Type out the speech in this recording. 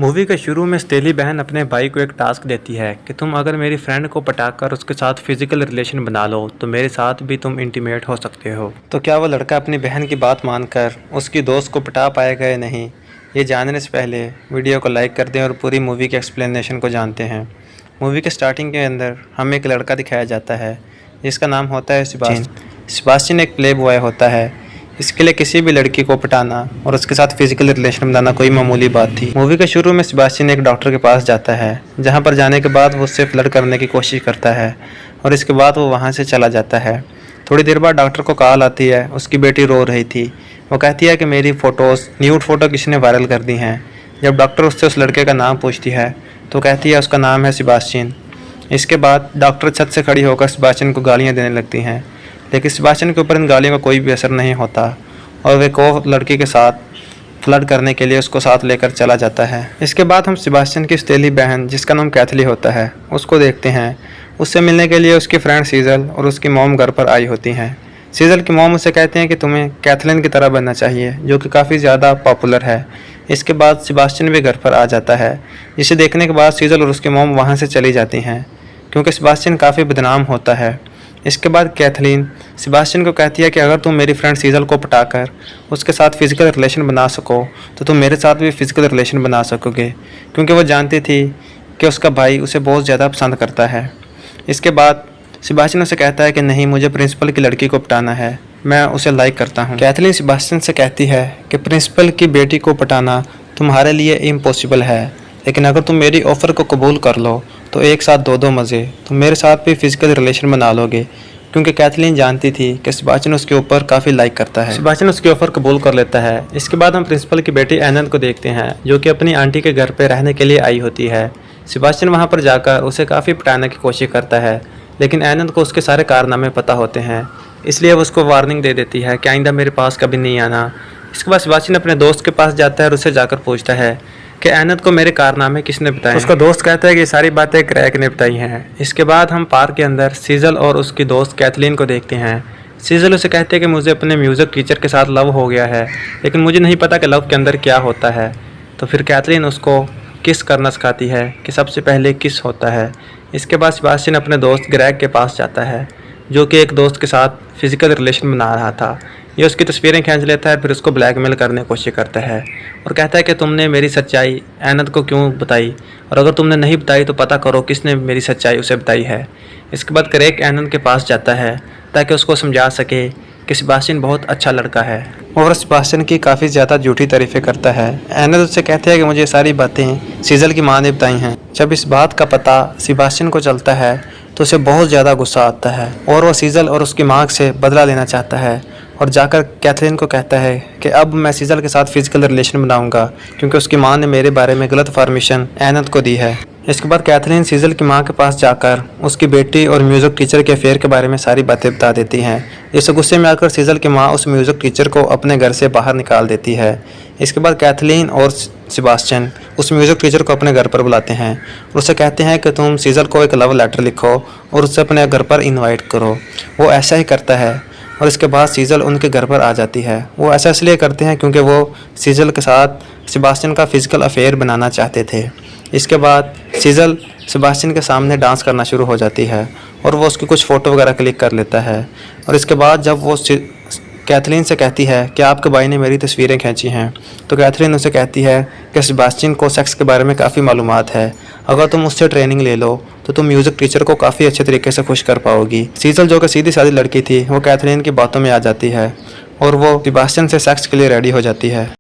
Movie के शुरू में स्टेली बहन अपने भाई को एक टास्क देती है कि तुम अगर मेरी फ्रेंड को पटाकर उसके साथ फिजिकल रिलेशन बना लो तो मेरे साथ भी तुम इंटीमेट हो सकते हो। तो क्या वो लड़का अपनी बहन की बात मानकर उसकी दोस्त को पटा पाएगा या नहीं, ये जानने से पहले वीडियो को लाइक कर दें और पूरी मूवी के एक्सप्लेनेशन को जानते हैं। मूवी के स्टार्टिंग के अंदर हमें एक लड़का दिखाया जाता है जिसका नाम होता है सेबास्टियन। एक प्ले बॉय होता है। इसके लिए किसी भी लड़की को पटाना और उसके साथ फिजिकल रिलेशन बनाना कोई मामूली बात थी। मूवी के शुरू में सेबास्टियन एक डॉक्टर के पास जाता है, जहां पर जाने के बाद वो उससे फ्लर्ट करने की कोशिश करता है और इसके बाद वो वहां से चला जाता है। थोड़ी देर बाद डॉक्टर को कॉल आती है, उसकी बेटी रो रही थी। वो कहती है कि मेरी फ़ोटोज़ न्यूड फ़ोटो किसी ने वायरल कर दी हैं। जब डॉक्टर उससे उस लड़के का नाम पूछती है तो कहती है उसका नाम है सेबास्टियन। इसके बाद डॉक्टर छत से खड़ी होकर सेबास्टियन को गालियाँ देने लगती हैं, लेकिन सेबास्टियन के ऊपर इन गालियों का कोई भी असर नहीं होता और वे को लड़की के साथ फ्लर्ट करने के लिए उसको साथ लेकर चला जाता है। इसके बाद हम सेबास्टियन की स्टेली बहन, जिसका नाम कैथली होता है, उसको देखते हैं। उससे मिलने के लिए उसकी फ्रेंड सीजल और उसकी मॉम घर पर आई होती हैं। सीजल की मॉम उससे कहते हैं कि तुम्हें कैथलीन की तरह बनना चाहिए, जो कि काफ़ी ज़्यादा पॉपुलर है। इसके बाद सेबास्टियन भी घर पर आ जाता है, जिसे देखने के बाद सीजल और उसकी मॉम वहाँ से चली जाती हैं क्योंकि सेबास्टियन काफ़ी बदनाम होता है। इसके बाद कैथलीन सेबास्टियन को कहती है कि अगर तुम मेरी फ्रेंड सीजल को पटाकर उसके साथ फिजिकल रिलेशन बना सको तो तुम मेरे साथ भी फिजिकल रिलेशन बना सकोगे, क्योंकि वो जानती थी कि उसका भाई उसे बहुत ज़्यादा पसंद करता है। इसके बाद सेबास्टियन उसे कहता है कि नहीं, मुझे प्रिंसिपल की लड़की को पटाना है, मैं उसे लाइक करता हूँ। कैथलीन सेबास्टियन से कहती है कि प्रिंसिपल की बेटी को पटाना तुम्हारे लिए इम्पॉसिबल है, लेकिन अगर तुम मेरी ऑफ़र को कबूल कर लो तो एक साथ दो मज़े, तुम मेरे साथ भी फिजिकल रिलेशन बना लोगे, क्योंकि कैथलीन जानती थी कि सेबास्टियन उसके ऊपर काफ़ी लाइक करता है। सेबास्टियन उसकी ऑफ़र कबूल कर लेता है। इसके बाद हम प्रिंसिपल की बेटी एनन को देखते हैं, जो कि अपनी आंटी के घर पे रहने के लिए आई होती है। सेबास्टियन वहाँ पर जाकर उसे काफ़ी पटाने की कोशिश करता है, लेकिन एनन को उसके सारे कारनामे पता होते हैं, इसलिए वो उसको वार्निंग दे देती है कि आइंदा मेरे पास कभी नहीं आना। इसके बाद सेबास्टियन अपने दोस्त के पास जाता है और उससे जाकर पूछता है कि एनत को मेरे कारनामे किसने बताए। उसका दोस्त कहता है कि ये सारी बातें क्रैक ने बताई हैं। इसके बाद हम पार्क के अंदर सीजल और उसकी दोस्त कैथलीन को देखते हैं। सीजल उसे कहते हैं कि मुझे अपने म्यूज़िक टीचर के साथ लव हो गया है, लेकिन मुझे नहीं पता कि लव के अंदर क्या होता है। तो फिर कैथलीन उसको किस करना सिखाती है कि सबसे पहले किस होता है। इसके बाद सेबास्टियन अपने दोस्त ग्रेग के पास जाता है, जो कि एक दोस्त के साथ फिजिकल रिलेशन बना रहा था। ये उसकी तस्वीरें खींच लेता है, फिर उसको ब्लैकमेल करने की कोशिश करता है और कहता है कि तुमने मेरी सच्चाई एनत को क्यों बताई, और अगर तुमने नहीं बताई तो पता करो किसने मेरी सच्चाई उसे बताई है। इसके बाद क्रेग एनत के पास जाता है ताकि उसको समझा सके कि सेबास्टियन बहुत अच्छा लड़का है और सेबास्टियन की काफ़ी ज़्यादा झूठी तारीफ़ें करता है। एनत उससे कहते हैं कि मुझे सारी बातें सीजल की माँ ने बताई हैं। जब इस बात का पता सेबास्टियन को चलता है तो उसे बहुत ज़्यादा गुस्सा आता है और वह सीजल और उसकी माँ से बदला लेना चाहता है और जाकर कैथलीन को कहता है कि अब मैं सीजल के साथ फिजिकल रिलेशन बनाऊंगा, क्योंकि उसकी माँ ने मेरे बारे में गलत इन्फॉर्मेशन एनत को दी है। इसके बाद कैथलीन सीजल की माँ के पास जाकर उसकी बेटी और म्यूज़िक टीचर के अफेयर के बारे में सारी बातें बता देती हैं। इस गुस्से में आकर सीजल की माँ उस म्यूज़िक टीचर को अपने घर से बाहर निकाल देती है। इसके बाद कैथलीन और सेबास्टियन उस म्यूज़िक टीचर को अपने घर पर बुलाते हैं और उससे कहते हैं कि तुम सीजल को एक लव लेटर लिखो और उससे अपने घर पर इन्वाइट करो। वो ऐसा ही करता है और इसके बाद सीजल उनके घर पर आ जाती है। वो ऐसा इसलिए करते हैं क्योंकि वो सीजल के साथ सेबास्टियन का फिजिकल अफेयर बनाना चाहते थे। इसके बाद सीजल सेबास्टियन के सामने डांस करना शुरू हो जाती है और वो उसकी कुछ फ़ोटो वगैरह क्लिक कर लेता है। और इसके बाद जब वो कैथलीन से कहती है कि आपके भाई ने मेरी तस्वीरें खींची हैं, तो कैथलीन उसे कहती है कि सेबास्टियन को सेक्स के बारे में काफ़ी मालूमात है, अगर तुम उससे ट्रेनिंग ले लो तो तुम म्यूज़िक टीचर को काफ़ी अच्छे तरीके से खुश कर पाओगी। सीजल, जो कि सीधी सादी लड़की थी, वो कैथलीन की बातों में आ जाती है और वो सेबास्टियन से सेक्स के लिए रेडी हो जाती है।